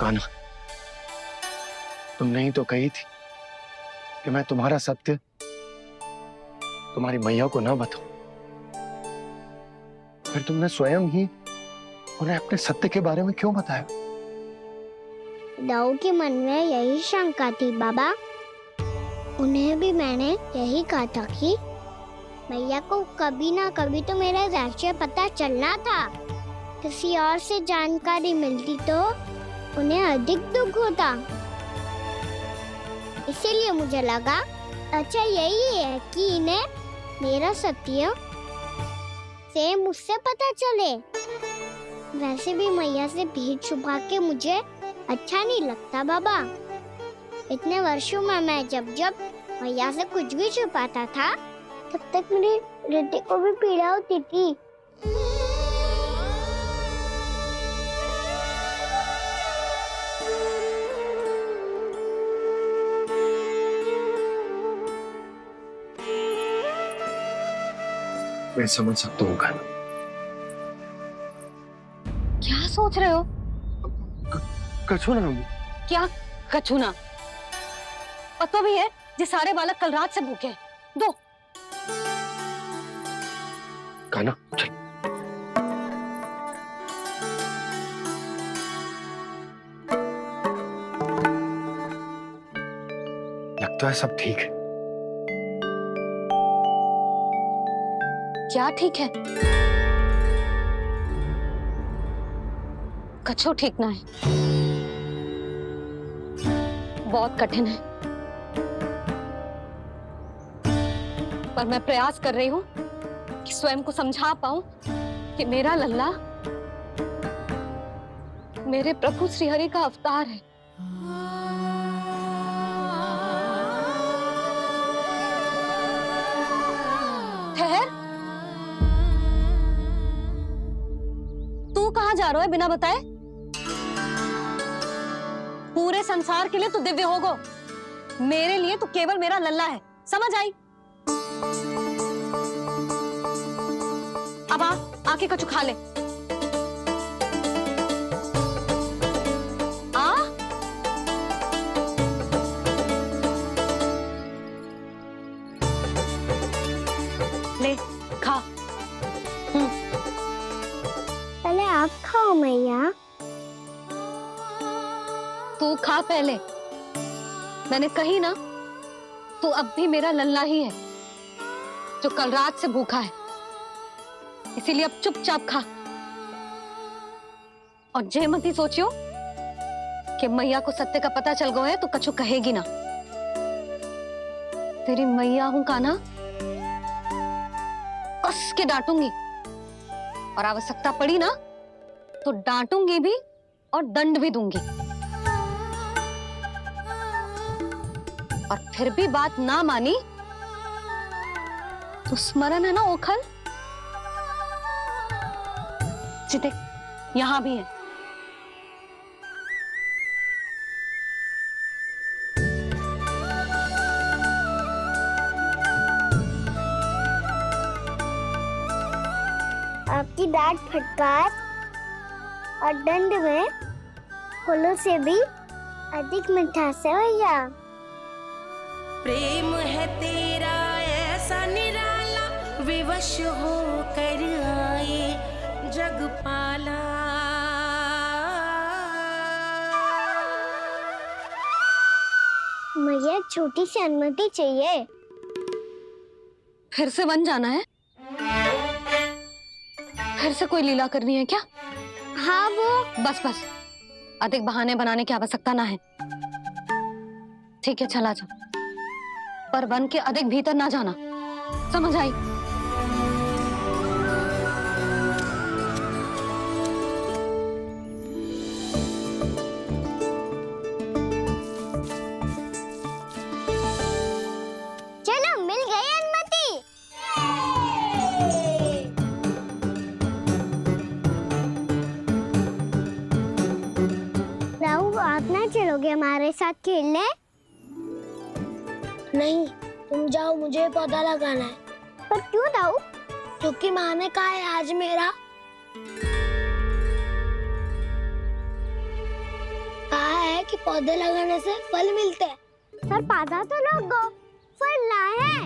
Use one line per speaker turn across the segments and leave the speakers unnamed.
कान्हा, तुमने ही तो कही थी कि मैं तुम्हारा सत्य तुम्हारी मैया को ना बताऊं। फिर तुमने स्वयं ही उन्हें अपने सत्य के बारे में क्यों बताया?
दाऊ के मन में यही शंका थी बाबा। उन्हें भी मैंने यही कहा था कि मैया को कभी ना कभी तो मेरा रहस्य पता चलना था। किसी और से जानकारी मिलती तो उन्हें अधिक दुख होता। इसीलिए मुझे लगा अच्छा यही है कि इन्हें मेरा सत्य से मुझसे पता चले। वैसे भी मैया से भेद छुपा के मुझे अच्छा नहीं लगता बाबा। इतने वर्षों में मैं जब जब मैया से कुछ भी छुपाता था तब तक मेरी हृदय को भी पीड़ा होती थी।
मैं समझ सकता हूँ कान्हा।
क्या सोच रहे हो?
कछु ना।
क्या कछु ना? पता भी है ये सारे बालक कल रात से भूखे हैं। दो।
कान्हा चल। लगता है सब ठीक है।
क्या ठीक है? कछु ठीक ना है। बहुत कठिन है, पर मैं प्रयास कर रही हूं कि स्वयं को समझा पाऊं कि मेरा लल्ला मेरे प्रभु श्रीहरि का अवतार है। ठहर, तू कहां जा रहा है बिना बताए? पूरे संसार के लिए तू दिव्य होगो, मेरे लिए तू केवल मेरा लल्ला है। समझ आई? अब आके कछु खा ले। आ ले खा।
पहले आप खाओ मैया।
तू खा पहले। मैंने कही ना, तू अब भी मेरा लल्ला ही है जो कल रात से भूखा है। इसीलिए अब चुपचाप खा। और जे मत ही सोचियो कि मैया को सत्य का पता चल गया है तो कछु कहेगी ना। तेरी मैया हूं कान्हा, कस के डांटूंगी और आवश्यकता पड़ी ना तो डांटूंगी भी और दंड भी दूंगी। और फिर भी बात ना मानी तो स्मरण है ना ओखल? देख यहां भी है।
आपकी डांट फटकार और दंड में फूलों से भी अधिक मिठास है भैया।
प्रेम है तेरा ऐसा निराला, विवश हो कर आए जगपाला।
मैया छोटी सी अनुमति चाहिए।
फिर से वन जाना है? फिर से कोई लीला करनी है क्या?
हाँ वो
बस बस, अधिक बहाने बनाने की आवश्यकता ना है। ठीक है चला जा, पर वन के अधिक भीतर ना जाना। समझ आई?
चलो मिल गई अनुमति। राहु आप ना चलोगे हमारे साथ खेलने?
नहीं, तुम जाओ, मुझे पौधा लगाना है।
पर क्यों राहु?
क्योंकि माँ ने कहा है आज मेरा कि पौधे लगाने से फल मिलते हैं।
पर पौधा तो लगो, फल ना है।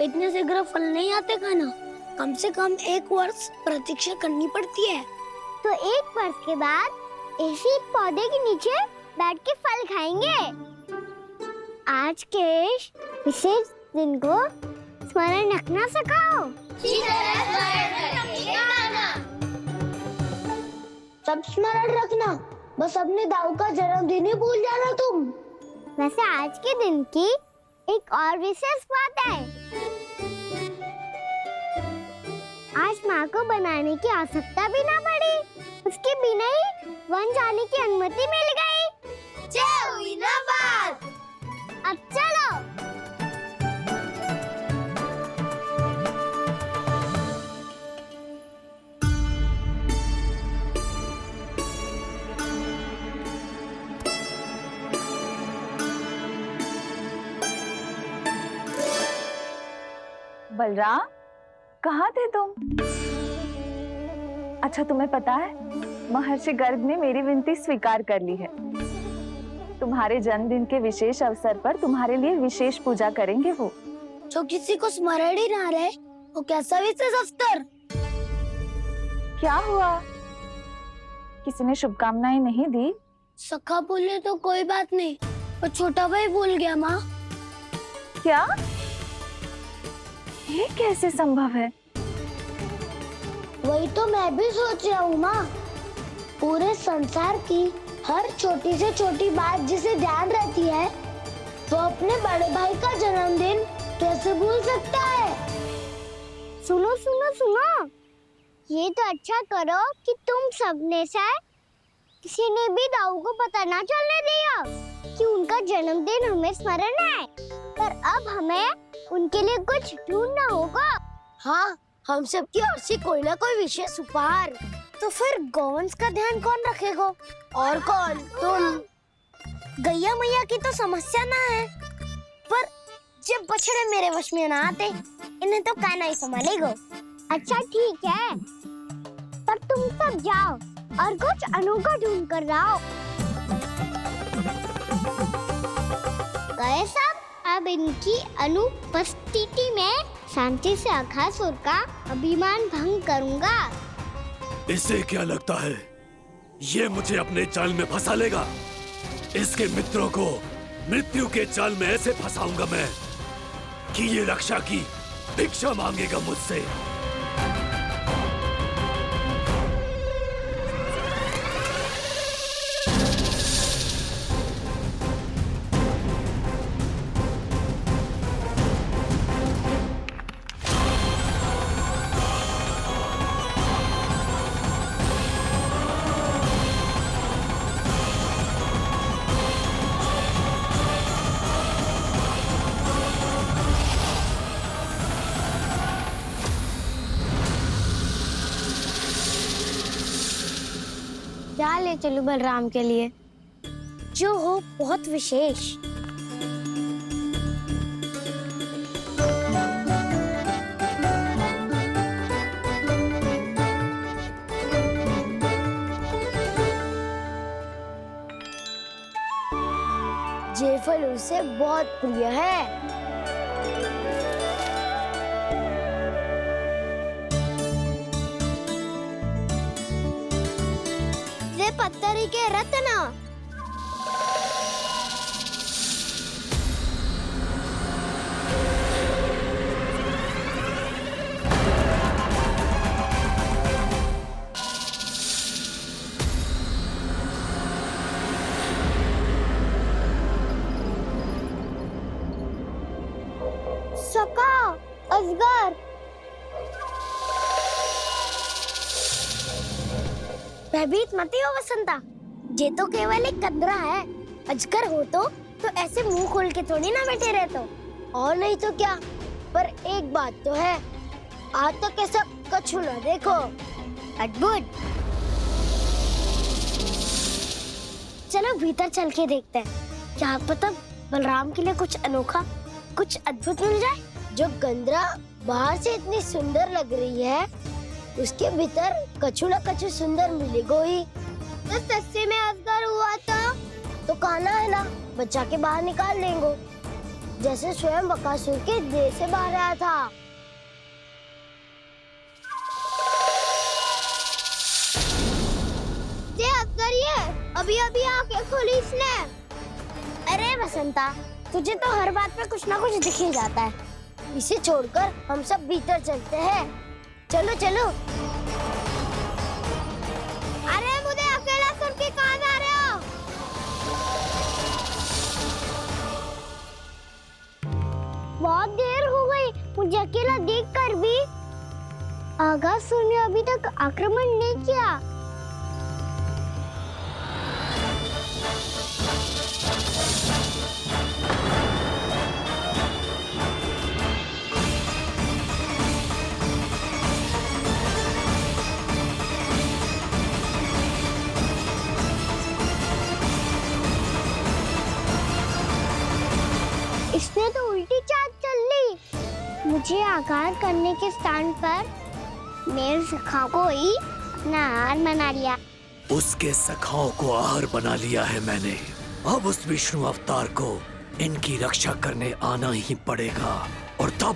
इतने शीघ्र फल नहीं आते खाना, कम से कम 1 वर्ष प्रतीक्षा करनी पड़ती है।
तो 1 वर्ष के बाद इसी पौधे के नीचे बैठ के फल खाएंगे। आज के इस विशेष दिन को स्मरण रखना सिखाओ।
सब स्मरण रखना, बस अपने दाऊ का जन्मदिन ही भूल जाना तुम।
वैसे आज के दिन की एक और विशेष बात है। आज माँ को बनाने की आवश्यकता भी ना पड़ी, उसके बिना ही वन जाने की अनुमति मिल गई। जय हुई ना बात। अब चलो।
बलराम, कहाँ थे तुम? अच्छा, तुम्हें पता है महर्षि गर्ग ने मेरी विनती स्वीकार कर ली है। तुम्हारे जन्मदिन के विशेष अवसर पर तुम्हारे लिए विशेष पूजा करेंगे वो।
जो किसी को स्मरण ही ना रहे, वो कैसा विशेष अवसर?
क्या हुआ? किसी ने शुभकामनाएं नहीं दी?
सखा बोले तो कोई बात नहीं, पर छोटा भाई भूल गया माँ।
क्या? ये कैसे संभव है?
वही तो मैं भी सोच रहा हूँ माँ। पूरे संसार की हर छोटी से छोटी बात जिसे ध्यान रहती है, वो अपने बड़े भाई का जन्मदिन कैसे भूल सकता है?
सुनो सुनो सुनो, ये तो अच्छा करो कि तुम सबने से किसी ने भी दाऊ को पता ना चलने दिया कि उनका जन्मदिन हमें स्मरण है। पर अब हमें उनके लिए कुछ ढूंढना होगा।
हाँ, हम सबकी ओर से कोई ना कोई विशेष उपहार।
तो फिर गौवंश का ध्यान कौन रखेगा?
और कौन? तुम।
गैया मैया की तो समस्या ना है, पर जब बछड़े मेरे वश में ना आते, इन्हें तो कान्हा ही संभालेगा। अच्छा ठीक है, पर तुम सब जाओ और कुछ अनोखा ढूंढ कर लाओ। गए सब? अब इनकी अनुपस्थिति में शांति से अघासुर का अभिमान भंग करूंगा।
इसे क्या लगता है ये मुझे अपने जाल में फंसा लेगा? इसके मित्रों को मृत्यु के जाल में ऐसे फंसाऊंगा मैं कि ये रक्षा की भिक्षा मांगेगा मुझसे।
क्या ले चलूं बलराम के लिए जो हो बहुत विशेष?
ये फल उसे बहुत प्रिय है।
ये पत्थरी के रत्न। सका, अजगर। भयभीत मत हो वसंता, ये तो केवल एक कंदरा है। अजगर हो तो ऐसे मुंह खोल के थोड़ी ना बैठे रहते।
और नहीं तो क्या, पर एक बात तो है, आज तक ऐसा कछु ना देखो।
अद्भुत। चलो भीतर चल के देखते हैं, क्या पता बलराम के लिए कुछ अनोखा, कुछ अद्भुत मिल जाए।
जो गंदरा बाहर से इतनी सुंदर लग रही है, उसके भीतर कछु ना कछु सुंदर मिलेगा ही।
तो सस्ते में असगर हुआ
तो कहना है ना, बच्चा के बाहर निकाल देंगे, जैसे स्वयं बकासुर के देह से बाहर आया था।
ये असगर ये अभी अभी आंखें खोली इसने।
अरे बसंता, तुझे तो हर बात पे कुछ ना कुछ दिख ही जाता है। इसे छोड़कर हम सब भीतर चलते हैं। चलो चलो।
अरे मुझे अकेला सुन के कहाँ जा रहे हो? बहुत देर हो गई मुझे अकेला देखकर भी। अगासुर ने अभी तक आक्रमण नहीं किया। इसने तो उल्टी चाल चल ली। मुझे आघात करने के स्थान पर मेरे सखा को ही अपना आहार बना लिया।
उसके सखाओं को आहार बना लिया है मैंने। अब उस विष्णु अवतार को इनकी रक्षा करने आना ही पड़ेगा, और तब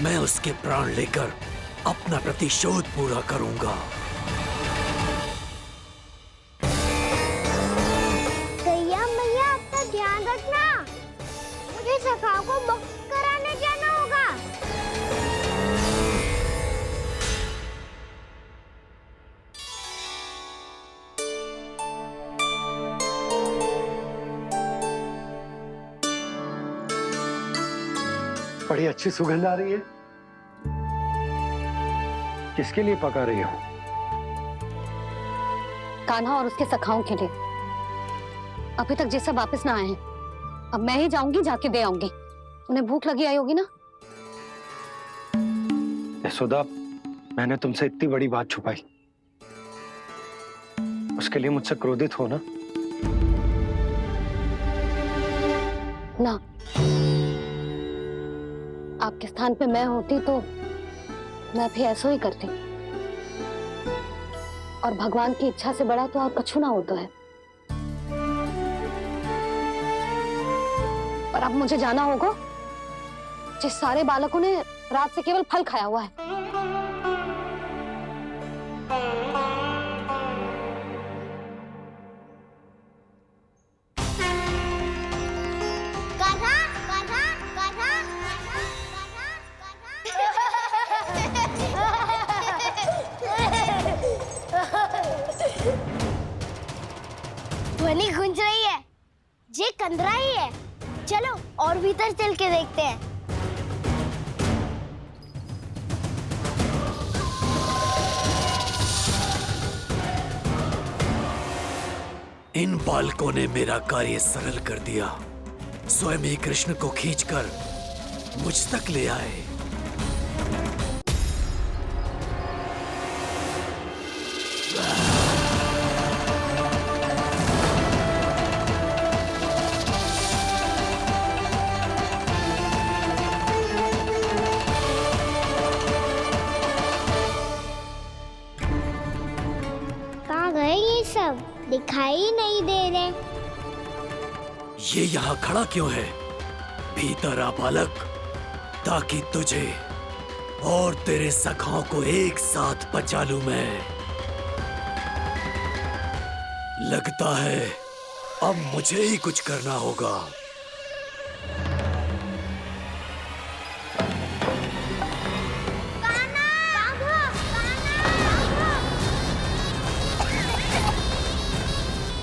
मैं उसके प्राण लेकर अपना प्रतिशोध पूरा करूंगा।
गैया मैया अपना ध्यान रखना। मुझे सखा को मुक्त कराने जाना होगा।
बड़ी अच्छी सुगंध आ रही है। किसके लिए पका रही हो?
कान्हा और उसके सखाओं के लिए। अभी तक जैसा वापस ना आए हैं, अब मैं ही जाऊंगी, जाके दे आऊंगी। उन्हें भूख लगी आई होगी ना।
यशोदा, मैंने तुमसे इतनी बड़ी बात छुपाई, उसके लिए मुझसे क्रोधित हो ना?
ना, आपके स्थान पे मैं होती तो मैं भी ऐसा ही करती। और भगवान की इच्छा से बड़ा तो और कछु ना होता है। और अब मुझे जाना होगा। जिस सारे बालकों ने रात से केवल फल खाया हुआ है।
ध्वनि गूंज रही है, ये कंदरा ही है। चलो और भीतर चल के देखते हैं।
इन बालकों ने मेरा कार्य सरल कर दिया। स्वयं ही कृष्ण को खींचकर मुझ तक ले आए।
कहाँ गए ये सब? दिखाई नहीं दे रहे।
ये यहाँ खड़ा क्यों है? भीतर आ बालक, ताकि तुझे और तेरे सखाओं को एक साथ बचा लूं मैं। लगता है अब मुझे ही कुछ करना होगा।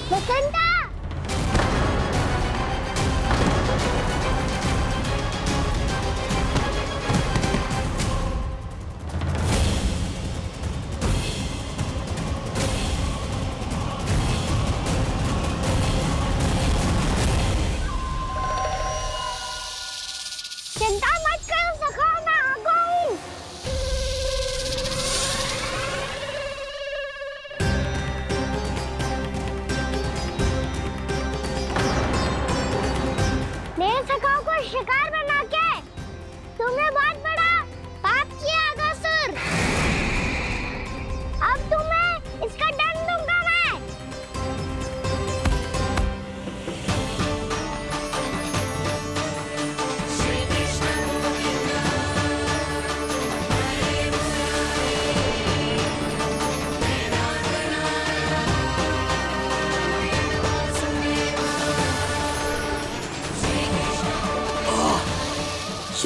बसंता!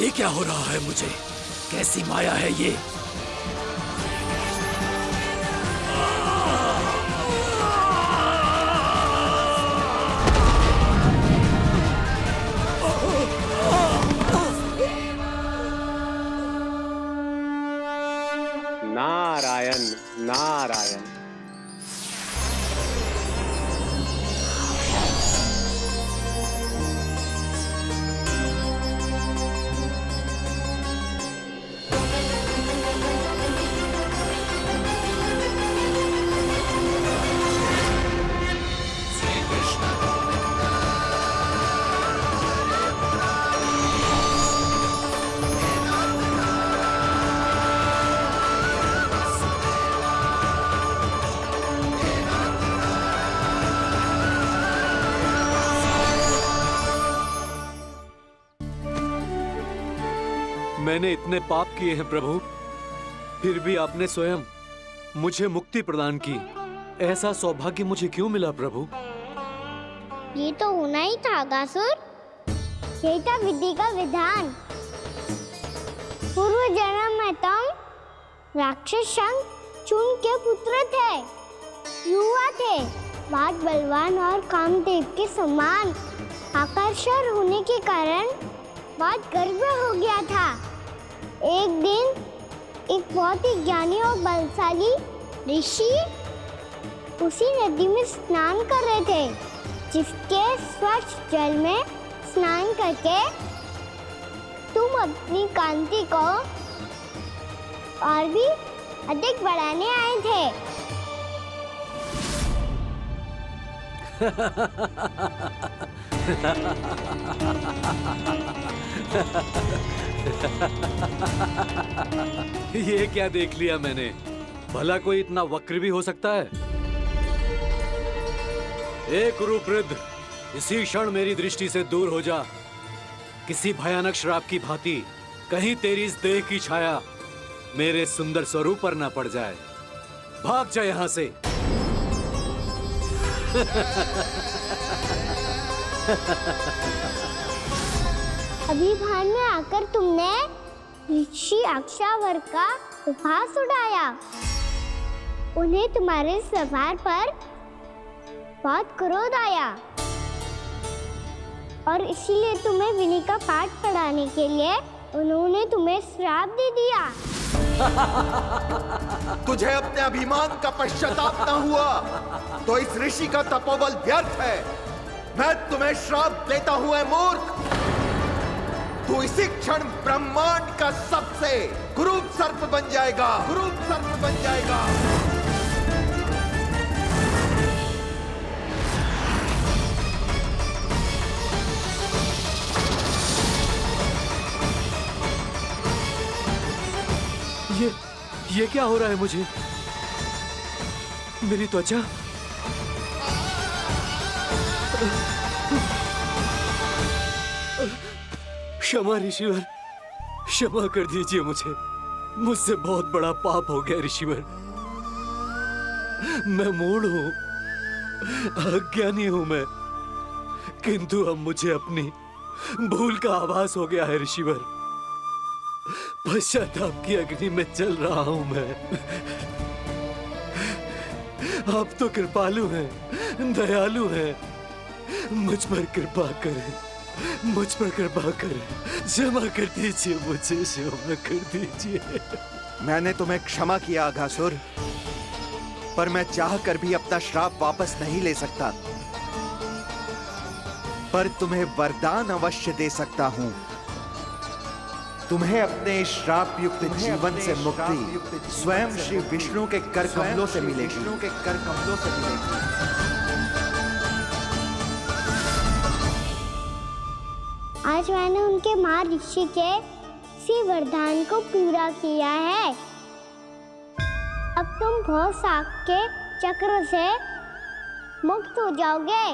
ये क्या हो रहा है मुझे? कैसी माया है ये?
नारायण नारायण।
मैंने इतने पाप किए हैं प्रभु, फिर भी आपने स्वयं मुझे मुक्ति प्रदान की। ऐसा सौभाग्य मुझे क्यों मिला प्रभु?
ये तो होना ही था अगासुर। यही था विधि का विधान। पूर्व जन्म में तुम राक्षस शंखचूड़ के पुत्र थे, युवा थे, बहुत बलवान और कामदेव के समान। आकर्षण होने के कारण बहुत गर्व हो गया था। एक दिन एक बहुत ही ज्ञानी और बलशाली ऋषि उसी नदी में स्नान कर रहे थे, जिसके स्वच्छ जल में स्नान करके तुम अपनी कांति को और भी अधिक बढ़ाने आए थे।
ये क्या देख लिया मैंने? भला कोई इतना वक्र भी हो सकता है? ए कुरुवृद्ध, इसी क्षण मेरी दृष्टि से दूर हो जा। किसी भयानक श्राप की भांति कहीं तेरी इस देह की छाया मेरे सुंदर स्वरूप पर न पड़ जाए। भाग जा यहां से।
अभी भान में आकर तुमने ऋषि अक्षावर का उपहास उड़ाया। उन्हें तुम्हारे सवार पर बहुत क्रोध आया और इसीलिए तुम्हें विधि का पाठ पढ़ाने के लिए उन्होंने तुम्हें श्राप दे दिया।
तुझे अपने अभिमान का पश्चाताप न हुआ तो इस ऋषि का तपोबल व्यर्थ है। मैं तुम्हें श्राप देता हूं ऐ मूर्ख। तू इसी क्षण ब्रह्मांड का सबसे कुरूप सर्प बन जाएगा, कुरूप सर्प बन जाएगा।
ये क्या हो रहा है मुझे? मेरी त्वचा क्षमा ऋषिवर, क्षमा कर दीजिए मुझे। मुझसे बहुत बड़ा पाप हो गया ऋषिवर। मैं मूढ़ हूं, अज्ञानी हूं मैं, किंतु अब मुझे अपनी भूल का आभास हो गया है ऋषिवर। पश्चाताप की अग्नि में जल रहा हूं मैं। आप तो कृपालु हैं, दयालु हैं, मुझ पर कृपा करें, मुझ पर कृपा करें। क्षमा कर दीजिए मुझे, क्षमा कर दीजिए।
मैंने तुम्हें क्षमा किया अघासुर, पर मैं चाहकर भी अपना श्राप वापस नहीं ले सकता। पर तुम्हें वरदान अवश्य दे सकता हूं। तुम्हें अपने श्राप युक्त जीवन से मुक्ति स्वयं श्री विष्णु के कर कमलों से मिलेगी, विष्णु के कर कमलों से मिलेगी।
आज मैंने उनके महर्षि के इसी वरदान को पूरा किया है। अब तुम भव साग के चक्र से मुक्त हो जाओगे।